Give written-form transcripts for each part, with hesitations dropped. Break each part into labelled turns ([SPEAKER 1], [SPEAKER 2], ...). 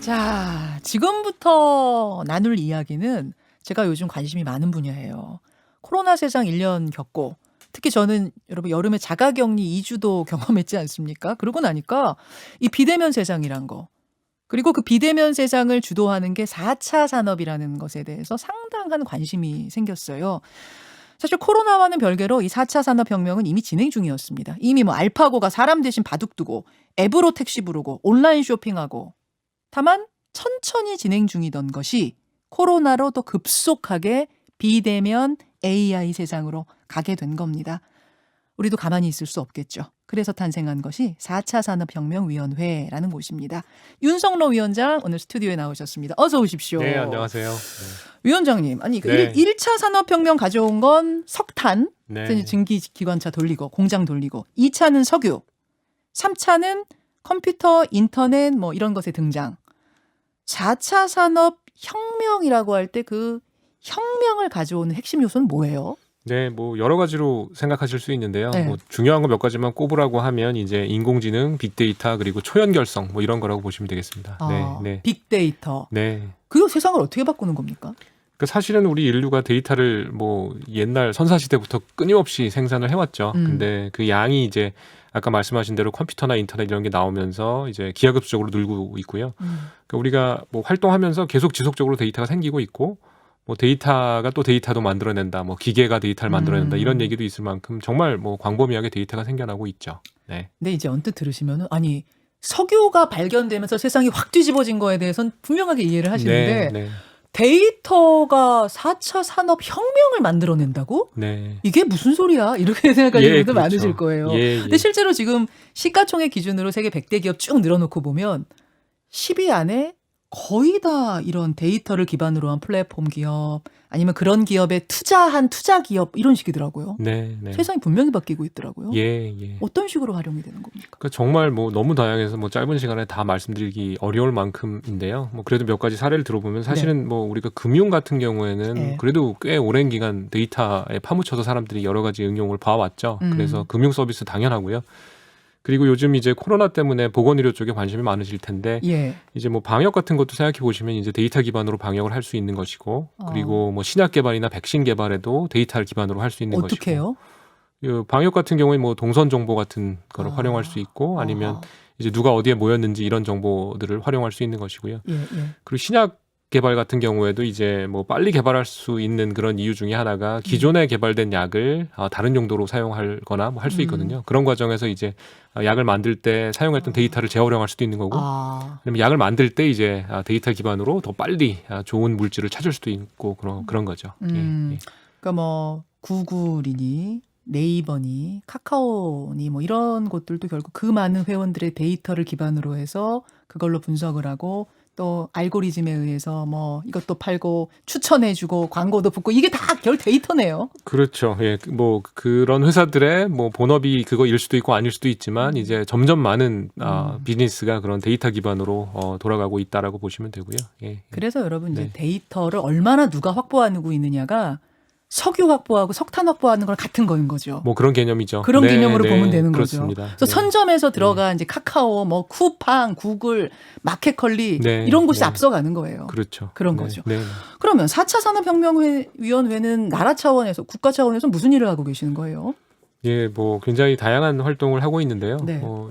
[SPEAKER 1] 자, 지금부터 나눌 이야기는 제가 요즘 관심이 많은 분야예요. 코로나 세상 1년 겪고 특히 저는 여러분 여름에 자가격리 2주도 경험했지 않습니까? 그러고 나니까 이 비대면 세상이란 거 그리고 그 비대면 세상을 주도하는 게 4차 산업이라는 것에 대해서 상당한 관심이 생겼어요. 사실 코로나와는 별개로 이 4차 산업혁명은 이미 진행 중이었습니다. 이미 뭐 알파고가 사람 대신 바둑 두고 앱으로 택시 부르고 온라인 쇼핑하고 다만 천천히 진행 중이던 것이 코로나로 또 급속하게 비대면 AI 세상으로 가게 된 겁니다. 우리도 가만히 있을 수 없겠죠. 그래서 탄생한 것이 4차 산업혁명위원회라는 곳입니다. 윤석로 위원장 오늘 스튜디오에 나오셨습니다. 어서 오십시오.
[SPEAKER 2] 네, 안녕하세요.
[SPEAKER 1] 위원장님, 아니
[SPEAKER 2] 네.
[SPEAKER 1] 1차 산업혁명 가져온 건 석탄,
[SPEAKER 2] 네.
[SPEAKER 1] 증기기관차 돌리고 공장 돌리고 2차는 석유, 3차는 컴퓨터, 인터넷 뭐 이런 것의 등장. 4차 산업혁명이라고 할 때 그 혁명을 가져오는 핵심 요소는 뭐예요?
[SPEAKER 2] 네, 뭐 여러 가지로 생각하실 수 있는데요.
[SPEAKER 1] 네.
[SPEAKER 2] 뭐 중요한 거 몇 가지만 꼽으라고 하면 이제 인공지능, 빅데이터 그리고 초연결성 뭐 이런 거라고 보시면 되겠습니다. 네.
[SPEAKER 1] 빅데이터.
[SPEAKER 2] 네.
[SPEAKER 1] 그 세상을 어떻게 바꾸는 겁니까?
[SPEAKER 2] 그 사실은 우리 인류가 데이터를 뭐 옛날 선사시대부터 끊임없이 생산을 해왔죠. 근데 그 양이 이제 아까 말씀하신 대로 컴퓨터나 인터넷 이런 게 나오면서 이제 기하급수적으로 늘고 있고요. 그러니까 우리가 뭐 활동하면서 계속 지속적으로 데이터가 생기고 있고 뭐 데이터가 또 데이터도 만들어낸다. 뭐 기계가 데이터를 만들어낸다. 이런 얘기도 있을 만큼 정말 뭐 광범위하게 데이터가 생겨나고 있죠. 네.
[SPEAKER 1] 근데 이제 언뜻 들으시면은 아니 석유가 발견되면서 세상이 확 뒤집어진 거에 대해서는 분명하게 이해를 하시는데
[SPEAKER 2] 네.
[SPEAKER 1] 데이터가 4차 산업혁명을 만들어낸다고?
[SPEAKER 2] 네.
[SPEAKER 1] 이게 무슨 소리야? 이렇게 생각하시는 분들
[SPEAKER 2] 그렇죠.
[SPEAKER 1] 많으실 거예요. 근데 실제로 지금 시가총액 기준으로 세계 100대 기업 쭉 늘어놓고 보면 10위 안에 거의 다 이런 데이터를 기반으로 한 플랫폼 기업 아니면 그런 기업에 투자한 투자 기업 이런 식이더라고요.
[SPEAKER 2] 네.
[SPEAKER 1] 세상이 분명히 바뀌고 있더라고요.
[SPEAKER 2] 예.
[SPEAKER 1] 어떤 식으로 활용이 되는 겁니까?
[SPEAKER 2] 그러니까 정말 뭐 너무 다양해서 뭐 짧은 시간에 다 말씀드리기 어려울 만큼인데요. 뭐 그래도 몇 가지 사례를 들어보면 사실은 뭐 우리가 금융 같은 경우에는 그래도 꽤 오랜 기간 데이터에 파묻혀서 사람들이 여러 가지 응용을 봐왔죠. 그래서 금융 서비스 당연하고요. 그리고 요즘 이제 코로나 때문에 보건의료 쪽에 관심이 많으실 텐데 이제 뭐 방역 같은 것도 생각해 보시면 이제 데이터 기반으로 방역을 할 수 있는 것이고 그리고 뭐 신약 개발이나 백신 개발에도 데이터를 기반으로 할 수 있는 것이고
[SPEAKER 1] 어떻게 해요?
[SPEAKER 2] 방역 같은 경우에 뭐 동선 정보 같은 거를 활용할 수 있고 아니면 이제 누가 어디에 모였는지 이런 정보들을 활용할 수 있는 것이고요. 그리고 신약 개발 같은 경우에도 이제 뭐 빨리 개발할 수 있는 그런 이유 중에 하나가 기존에 개발된 약을 다른 용도로 사용하거나 뭐 할 수 있거든요. 그런 과정에서 이제 약을 만들 때 사용했던 데이터를 재활용할 수도 있는 거고 아니면 약을 만들 때 이제 데이터 기반으로 더 빨리 좋은 물질을 찾을 수도 있고 그런 거죠.
[SPEAKER 1] 그러니까 뭐 구글이니 네이버니 카카오니 뭐 이런 곳들도 결국 그 많은 회원들의 데이터를 기반으로 해서 그걸로 분석을 하고 또 알고리즘에 의해서 뭐 이것도 팔고 추천해주고 광고도 붙고 이게 다 결 데이터네요.
[SPEAKER 2] 그렇죠. 예, 뭐 그런 회사들의 뭐 본업이 그거일 수도 있고 아닐 수도 있지만 이제 점점 많은 비즈니스가 그런 데이터 기반으로 돌아가고 있다라고 보시면 되고요.
[SPEAKER 1] 그래서 여러분 이제 데이터를 얼마나 누가 확보하고 있느냐가 석유 확보하고 석탄 확보하는 거랑 같은 거인 거죠.
[SPEAKER 2] 뭐 그런 개념이죠.
[SPEAKER 1] 그런 개념으로 보면 되는
[SPEAKER 2] 그렇습니다.
[SPEAKER 1] 거죠. 그래서 선점에서 들어간 이제 카카오, 뭐 쿠팡, 구글, 마켓컬리 이런 곳이 앞서가는 거예요.
[SPEAKER 2] 그렇죠.
[SPEAKER 1] 그런 거죠. 그러면 4차 산업혁명위원회는 나라 차원에서 국가 차원에서 무슨 일을 하고 계시는 거예요?
[SPEAKER 2] 예, 뭐 굉장히 다양한 활동을 하고 있는데요.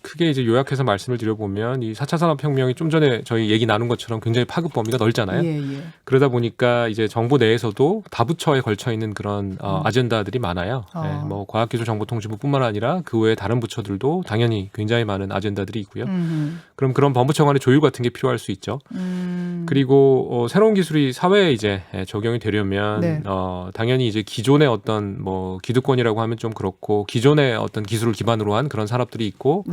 [SPEAKER 2] 크게 이제 요약해서 말씀을 드려보면 이 4차 산업혁명이 좀 전에 저희 얘기 나눈 것처럼 굉장히 파급 범위가 넓잖아요. 그러다 보니까 이제 정부 내에서도 다부처에 걸쳐 있는 그런 아젠다들이 많아요. 뭐 과학기술정보통신부뿐만 아니라 그 외에 다른 부처들도 당연히 굉장히 많은 아젠다들이 있고요. 그럼 그런 법무처 간의 조율 같은 게 필요할 수 있죠. 그리고 새로운 기술이 사회에 이제 적용이 되려면 당연히 이제 기존의 어떤 뭐 기득권이라고 하면 좀 그렇고 기존의 어떤 기술을 기반으로 한 그런 산업들이 있고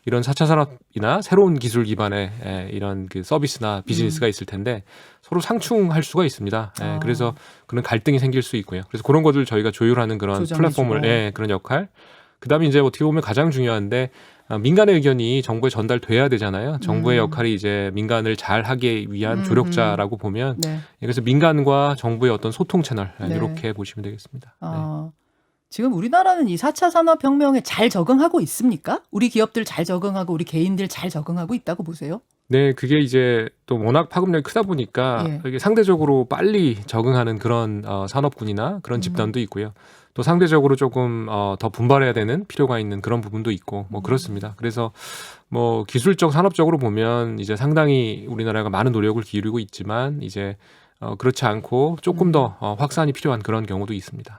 [SPEAKER 2] 이런 4차 산업이나 새로운 기술 기반의 이런 그 서비스나 비즈니스가 있을 텐데 서로 상충할 수가 있습니다. 그래서 그런 갈등이 생길 수 있고요. 그래서 그런 것들 저희가 조율하는 그런 플랫폼을 그런 역할. 그다음에 이제 어떻게 보면 가장 중요한데 민간의 의견이 정부에 전달돼야 되잖아요. 정부의 역할이 이제 민간을 잘 하기 위한 조력자라고 보면 그래서 민간과 정부의 어떤 소통 채널 이렇게 보시면 되겠습니다.
[SPEAKER 1] 지금 우리나라는 이 4차 산업혁명에 잘 적응하고 있습니까? 우리 기업들 잘 적응하고 우리 개인들 잘 적응하고 있다고 보세요?
[SPEAKER 2] 네, 그게 이제 또 워낙 파급력이 크다 보니까
[SPEAKER 1] 예.
[SPEAKER 2] 이게 상대적으로 빨리 적응하는 그런 산업군이나 그런 집단도 있고요. 또 상대적으로 조금 더 분발해야 되는 필요가 있는 그런 부분도 있고 뭐 그렇습니다. 그래서 뭐 기술적, 산업적으로 보면 이제 상당히 우리나라가 많은 노력을 기울이고 있지만 이제 그렇지 않고 조금 더 확산이 필요한 그런 경우도 있습니다.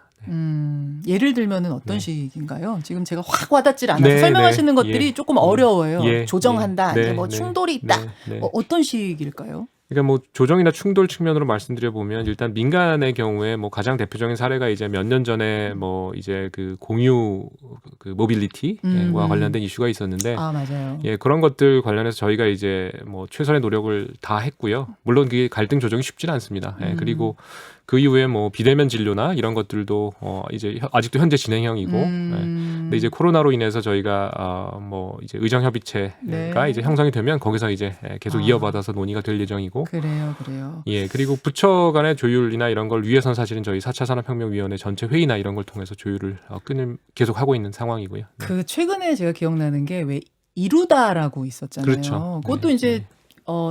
[SPEAKER 1] 예를 들면은 어떤
[SPEAKER 2] 네.
[SPEAKER 1] 식인가요? 지금 제가 확 와닿질 않아서
[SPEAKER 2] 네,
[SPEAKER 1] 설명하시는
[SPEAKER 2] 네,
[SPEAKER 1] 것들이
[SPEAKER 2] 예,
[SPEAKER 1] 조금 어려워요.
[SPEAKER 2] 예,
[SPEAKER 1] 조정한다,
[SPEAKER 2] 예,
[SPEAKER 1] 이제 뭐
[SPEAKER 2] 네,
[SPEAKER 1] 충돌이 있다.
[SPEAKER 2] 네, 네.
[SPEAKER 1] 어떤 식일까요?
[SPEAKER 2] 그러니까 뭐 조정이나 충돌 측면으로 말씀드려 보면 일단 민간의 경우에 뭐 가장 대표적인 사례가 이제 몇 년 전에 뭐 이제 그 공유 그 모빌리티와 관련된 이슈가 있었는데
[SPEAKER 1] 아, 맞아요.
[SPEAKER 2] 예, 그런 것들 관련해서 저희가 이제 뭐 최선의 노력을 다 했고요. 물론 그게 갈등 조정이 쉽지는 않습니다. 예, 그리고 그 이후에 뭐 비대면 진료나 이런 것들도 이제 아직도 현재 진행형이고, 예, 근데 이제 코로나로 인해서 저희가 뭐 이제 의정협의체가
[SPEAKER 1] 네.
[SPEAKER 2] 이제 형성이 되면 거기서 이제 계속 이어받아서 논의가 될 예정이고,
[SPEAKER 1] 그래요.
[SPEAKER 2] 예, 그리고 부처 간의 조율이나 이런 걸 위해선 사실은 저희 4차 산업혁명위원회 전체 회의나 이런 걸 통해서 조율을 계속 하고 있는 상황이고요. 네.
[SPEAKER 1] 그 최근에 제가 기억나는 게 왜 이루다라고 있었잖아요.
[SPEAKER 2] 그렇죠.
[SPEAKER 1] 그것도
[SPEAKER 2] 네,
[SPEAKER 1] 이제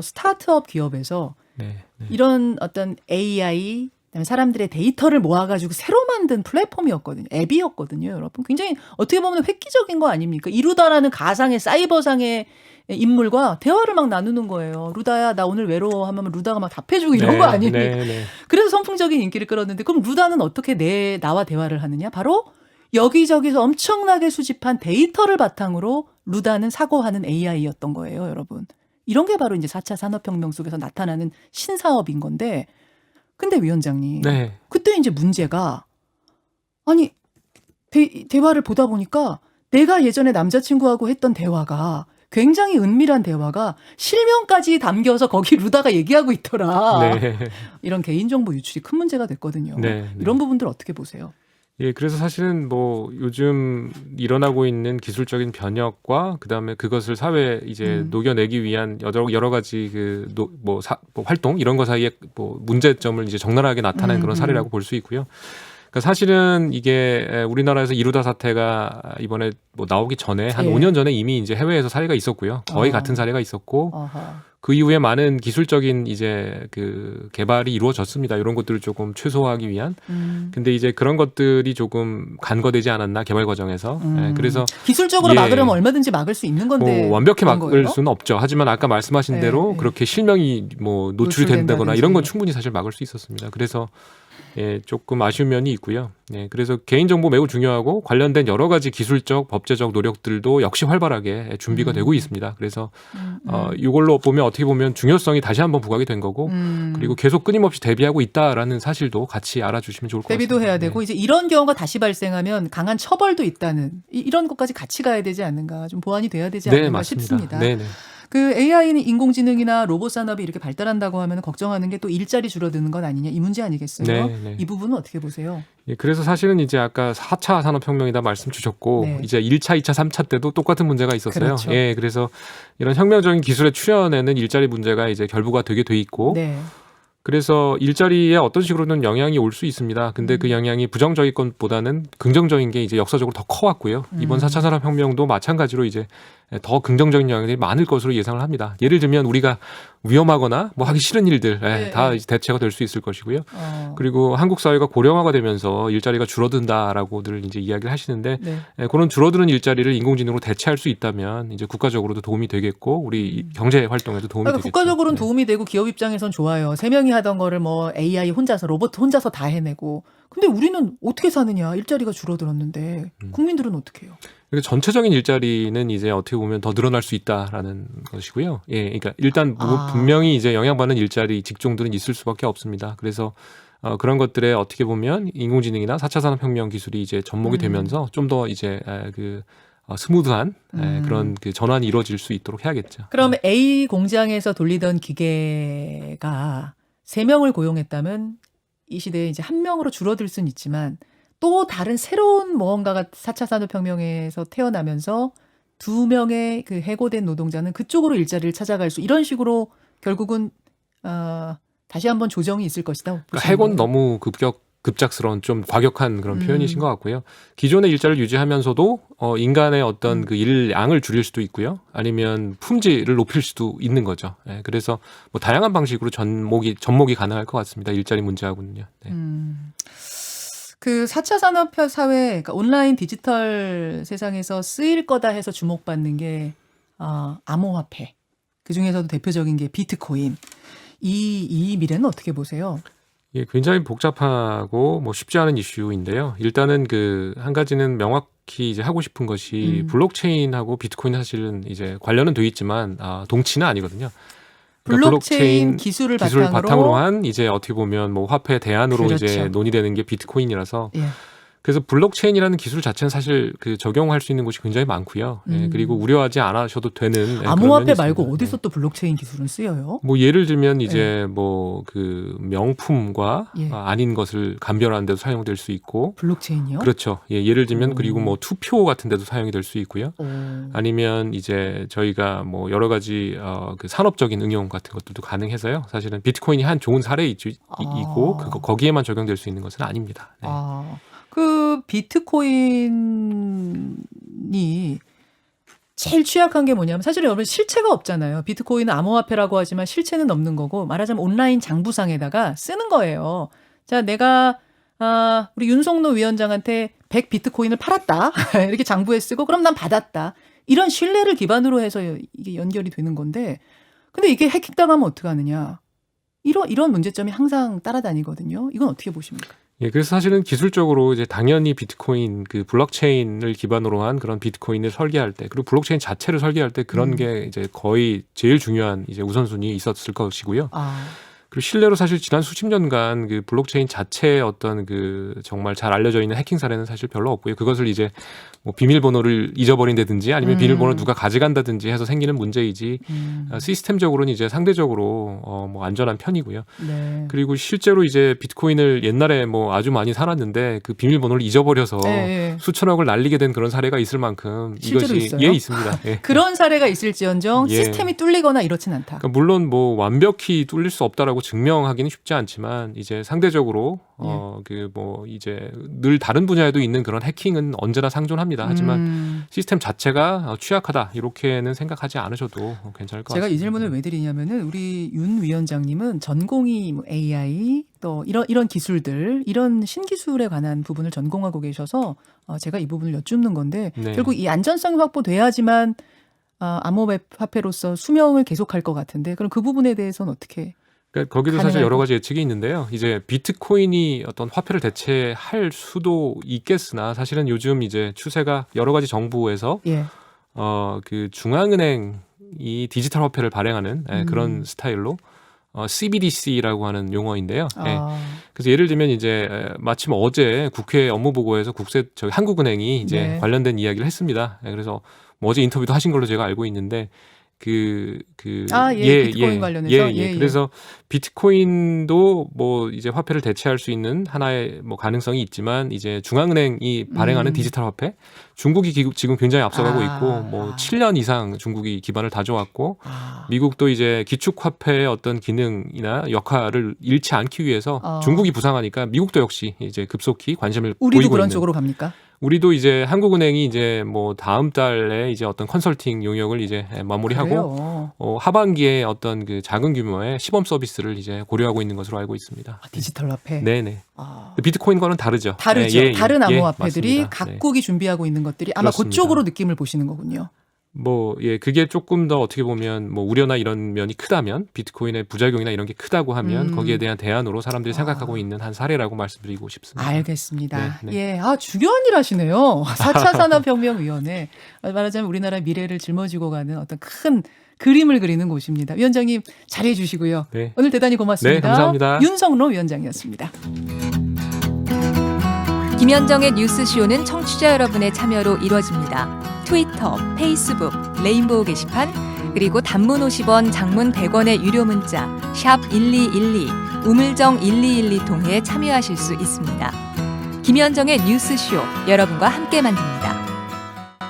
[SPEAKER 1] 스타트업 기업에서
[SPEAKER 2] 네, 네.
[SPEAKER 1] 이런 어떤 AI 그다음에 사람들의 데이터를 모아가지고 새로 만든 플랫폼이었거든요. 앱이었거든요, 여러분. 굉장히 어떻게 보면 획기적인 거 아닙니까? 이루다라는 가상의 사이버상의 인물과 대화를 막 나누는 거예요. 루다야, 나 오늘 외로워 하면 루다가 막 답해주고 이런 거 아닙니까?
[SPEAKER 2] 네.
[SPEAKER 1] 그래서 선풍적인 인기를 끌었는데 그럼 루다는 어떻게 나와 대화를 하느냐? 바로 여기저기서 엄청나게 수집한 데이터를 바탕으로 루다는 사고하는 AI였던 거예요, 여러분. 이런 게 바로 이제 4차 산업혁명 속에서 나타나는 신사업인 건데 근데 위원장님,
[SPEAKER 2] 네.
[SPEAKER 1] 그때 이제 문제가 아니 대화를 보다 보니까 내가 예전에 남자친구하고 했던 대화가 굉장히 은밀한 대화가 실명까지 담겨서 거기 루다가 얘기하고 있더라.
[SPEAKER 2] 네.
[SPEAKER 1] 이런 개인정보 유출이 큰 문제가 됐거든요.
[SPEAKER 2] 네.
[SPEAKER 1] 이런 부분들 어떻게 보세요?
[SPEAKER 2] 예, 그래서 사실은 뭐 요즘 일어나고 있는 기술적인 변혁과 그다음에 그것을 사회에 이제 녹여내기 위한 여러 가지 뭐 활동 이런 거 사이에 뭐 문제점을 이제 적나라하게 나타낸 그런 사례라고 볼 수 있고요. 그러니까 사실은 이게 우리나라에서 이루다 사태가 이번에 뭐 나오기 전에 한 5년 전에 이미 이제 해외에서 사례가 있었고요. 거의 같은 사례가 있었고 그 이후에 많은 기술적인 이제 그 개발이 이루어졌습니다. 이런 것들을 조금 최소화하기 위한. 근데 이제 그런 것들이 조금 간과되지 않았나 개발 과정에서. 예, 그래서
[SPEAKER 1] 기술적으로 막으려면 얼마든지 막을 수 있는 건데
[SPEAKER 2] 뭐 완벽히 막을
[SPEAKER 1] 거예요?
[SPEAKER 2] 수는 없죠. 하지만 아까 말씀하신 대로 그렇게 실명이 뭐 노출이 된다거나 이런 건 충분히 사실 막을 수 있었습니다. 그래서 예, 조금 아쉬운 면이 있고요. 예, 그래서 개인정보 매우 중요하고 관련된 여러 가지 기술적, 법제적 노력들도 역시 활발하게 준비가 되고 있습니다. 그래서 이걸로 보면 어떻게 보면 중요성이 다시 한번 부각이 된 거고 그리고 계속 끊임없이 대비하고 있다라는 사실도 같이 알아주시면 좋을 것 같습니다.
[SPEAKER 1] 대비도 해야 되고 이제 이런 경우가 다시 발생하면 강한 처벌도 있다는 이런 것까지 같이 가야 되지 않는가 좀 보완이 돼야 되지 않는가
[SPEAKER 2] 맞습니다.
[SPEAKER 1] 싶습니다.
[SPEAKER 2] 네네.
[SPEAKER 1] 그 AI는 인공지능이나 로봇 산업이 이렇게 발달한다고 하면 걱정하는 게 또 일자리 줄어드는 건 아니냐 이 문제 아니겠어요?
[SPEAKER 2] 네.
[SPEAKER 1] 이 부분은 어떻게 보세요?
[SPEAKER 2] 예, 그래서 사실은 이제 아까 4차 산업혁명이다 말씀 주셨고 이제 1차, 2차, 3차 때도 똑같은 문제가 있었어요.
[SPEAKER 1] 그렇죠.
[SPEAKER 2] 예, 그래서 이런 혁명적인 기술의 출현에는 일자리 문제가 이제 결부가 되게 돼 있고 그래서 일자리에 어떤 식으로든 영향이 올 수 있습니다. 근데 그 영향이 부정적인 것보다는 긍정적인 게 이제 역사적으로 더 커왔고요. 이번 4차 산업혁명도 마찬가지로 이제 더 긍정적인 영향들이 많을 것으로 예상을 합니다. 예를 들면 우리가 위험하거나 뭐 하기 싫은 일들 다 이제 대체가 될 수 있을 것이고요. 그리고 한국 사회가 고령화가 되면서 일자리가 줄어든다라고들 이제 이야기를 하시는데 그런 줄어드는 일자리를 인공지능으로 대체할 수 있다면 이제 국가적으로도 도움이 되겠고 우리 경제 활동에도 도움이 되겠죠.
[SPEAKER 1] 국가적으로는 도움이 되고 기업 입장에선 좋아요. 3명이 하던 거를 뭐 AI 혼자서 로봇 혼자서 다 해내고. 근데 우리는 어떻게 사느냐? 일자리가 줄어들었는데 국민들은 어떻게 해요?
[SPEAKER 2] 그러니까 전체적인 일자리는 이제 어떻게 보면 더 늘어날 수 있다라는 것이고요. 예, 그러니까 일단 분명히 이제 영향받는 일자리 직종들은 있을 수밖에 없습니다. 그래서 그런 것들에 어떻게 보면 인공지능이나 4차 산업혁명 기술이 이제 접목이 되면서 좀 더 이제 스무드한 그런 그 전환이 이루어질 수 있도록 해야겠죠.
[SPEAKER 1] 그럼 A 공장에서 돌리던 기계가 3명을 고용했다면 이 시대에 이제 1명으로 줄어들 수는 있지만 또 다른 새로운 무언가가 4차 산업혁명에서 태어나면서 2명의 그 해고된 노동자는 그쪽으로 일자리를 찾아갈 수 이런 식으로 결국은 다시 한번 조정이 있을 것이다.
[SPEAKER 2] 그러니까 해고는 너무 급작스러운 좀 과격한 그런 표현이신 것 같고요. 기존의 일자를 유지하면서도 인간의 어떤 그 일량을 줄일 수도 있고요. 아니면 품질을 높일 수도 있는 거죠. 네, 그래서 뭐 다양한 방식으로 접목이 가능할 것 같습니다. 일자리 문제하고는요. 네.
[SPEAKER 1] 그 4차 산업 사회, 그러니까 온라인 디지털 세상에서 쓰일 거다 해서 주목받는 게 암호화폐. 그 중에서도 대표적인 게 비트코인. 이 미래는 어떻게 보세요?
[SPEAKER 2] 예, 굉장히 복잡하고 뭐 쉽지 않은 이슈인데요. 일단은 그 한 가지는 명확히 이제 하고 싶은 것이 블록체인하고 비트코인 사실은 이제 관련은 돼 있지만 동치는 아니거든요. 그러니까
[SPEAKER 1] 블록체인 기술을
[SPEAKER 2] 바탕으로 한 이제 어떻게 보면 뭐 화폐 대안으로 그렇죠. 이제 논의되는 게 비트코인이라서
[SPEAKER 1] 예.
[SPEAKER 2] 그래서 블록체인이라는 기술 자체는 사실 그 적용할 수 있는 곳이 굉장히 많고요. 예, 그리고 우려하지 않으셔도 되는
[SPEAKER 1] 암호화폐 말고 어디서 또 블록체인 기술은 쓰여요?
[SPEAKER 2] 뭐 예를 들면 이제 뭐 그 명품과 아닌 것을 감별하는 데도 사용될 수 있고
[SPEAKER 1] 블록체인이요?
[SPEAKER 2] 그렇죠. 예, 예를 들면 그리고 뭐 투표 같은 데도 사용이 될 수 있고요. 아니면 이제 저희가 뭐 여러 가지 그 산업적인 응용 같은 것들도 가능해서요. 사실은 비트코인이 한 좋은 사례이고 거기에만 적용될 수 있는 것은 아닙니다. 네.
[SPEAKER 1] 그 비트코인이 제일 취약한 게 뭐냐면 사실 여러분 실체가 없잖아요. 비트코인은 암호화폐라고 하지만 실체는 없는 거고 말하자면 온라인 장부상에다가 쓰는 거예요. 자, 내가 우리 윤석노 위원장한테 100 비트코인을 팔았다. 이렇게 장부에 쓰고 그럼 난 받았다. 이런 신뢰를 기반으로 해서 이게 연결이 되는 건데 근데 이게 해킹당하면 어떡하느냐. 이런 문제점이 항상 따라다니거든요. 이건 어떻게 보십니까?
[SPEAKER 2] 예, 그래서 사실은 기술적으로 이제 당연히 비트코인 그 블록체인을 기반으로 한 그런 비트코인을 설계할 때 그리고 블록체인 자체를 설계할 때 그런 게 이제 거의 제일 중요한 이제 우선순위에 있었을 것이고요. 그리고 실례로 사실 지난 수십 년간 그 블록체인 자체의 어떤 그 정말 잘 알려져 있는 해킹 사례는 사실 별로 없고요. 그것을 이제 뭐 비밀번호를 잊어버린다든지 아니면 비밀번호를 누가 가져간다든지 해서 생기는 문제이지 시스템적으로는 이제 상대적으로 뭐 안전한 편이고요.
[SPEAKER 1] 네.
[SPEAKER 2] 그리고 실제로 이제 비트코인을 옛날에 뭐 아주 많이 살았는데 그 비밀번호를 잊어버려서 수천억을 날리게 된 그런 사례가 있을 만큼
[SPEAKER 1] 실제로
[SPEAKER 2] 이것이
[SPEAKER 1] 있어요?
[SPEAKER 2] 있습니다. 예.
[SPEAKER 1] 그런 사례가 있을지언정 시스템이 뚫리거나 이렇진 않다.
[SPEAKER 2] 그러니까 물론 뭐 완벽히 뚫릴 수 없다라고 증명하기는 쉽지 않지만 이제 상대적으로 그 뭐 이제 늘 다른 분야에도 있는 그런 해킹은 언제나 상존합니다. 하지만 시스템 자체가 취약하다 이렇게는 생각하지 않으셔도 괜찮을 것 같습니다.
[SPEAKER 1] 제가 이 질문을 왜 드리냐면은 우리 윤 위원장님은 전공이 뭐 AI 또 이런 기술들 이런 신기술에 관한 부분을 전공하고 계셔서 제가 이 부분을 여쭙는 건데 결국 이 안전성이 확보돼야지만 암호화폐로서 수명을 계속할 것 같은데 그럼 그 부분에 대해서는 어떻게?
[SPEAKER 2] 그러니까 거기도 사실 여러 가지 예측이 있는데요. 이제 비트코인이 어떤 화폐를 대체할 수도 있겠으나 사실은 요즘 이제 추세가 여러 가지 정부에서 그 중앙은행이 디지털 화폐를 발행하는 그런 스타일로 CBDC라고 하는 용어인데요. 그래서 예를 들면 이제 마침 어제 국회 업무보고에서 한국은행이 이제 관련된 이야기를 했습니다. 그래서 뭐 어제 인터뷰도 하신 걸로 제가 알고 있는데.
[SPEAKER 1] 비트코인 관련해서
[SPEAKER 2] 그래서 비트코인도 뭐 이제 화폐를 대체할 수 있는 하나의 뭐 가능성이 있지만 이제 중앙은행이 발행하는 디지털 화폐 중국이 지금 굉장히 앞서가고 있고 뭐 7년 이상 중국이 기반을 다져왔고 미국도 이제 기축화폐의 어떤 기능이나 역할을 잃지 않기 위해서 중국이 부상하니까 미국도 역시 이제 급속히 관심을 보이고
[SPEAKER 1] 우리도 그런
[SPEAKER 2] 있는.
[SPEAKER 1] 쪽으로 갑니까?
[SPEAKER 2] 우리도 이제 한국은행이 이제 뭐 다음 달에 이제 어떤 컨설팅 용역을 이제 마무리하고 하반기에 어떤 그 작은 규모의 시범 서비스를 이제 고려하고 있는 것으로 알고 있습니다.
[SPEAKER 1] 디지털 화폐.
[SPEAKER 2] 네네. 비트코인과는 다르죠.
[SPEAKER 1] 다른 암호화폐들이 각국이 준비하고 있는 것들이 아마
[SPEAKER 2] 그렇습니다.
[SPEAKER 1] 그쪽으로 느낌을 보시는 거군요.
[SPEAKER 2] 그게 조금 더 어떻게 보면 뭐 우려나 이런 면이 크다면 비트코인의 부작용이나 이런 게 크다고 하면 거기에 대한 대안으로 사람들이 생각하고 있는 한 사례라고 말씀드리고 싶습니다.
[SPEAKER 1] 알겠습니다. 중요한 일 하시네요. 4차 산업혁명위원회. 말하자면 우리나라의 미래를 짊어지고 가는 어떤 큰 그림을 그리는 곳입니다. 위원장님 잘해 주시고요. 오늘 대단히 고맙습니다.
[SPEAKER 2] 네, 감사합니다.
[SPEAKER 1] 윤석노 위원장이었습니다.
[SPEAKER 3] 김현정의 뉴스쇼는 청취자 여러분의 참여로 이루어집니다. 트위터, 페이스북, 레인보우 게시판, 그리고 단문 50원, 장문 100원의 유료 문자 샵 1212, 우물정 1212 통해 참여하실 수 있습니다. 김현정의 뉴스쇼, 여러분과 함께 만듭니다.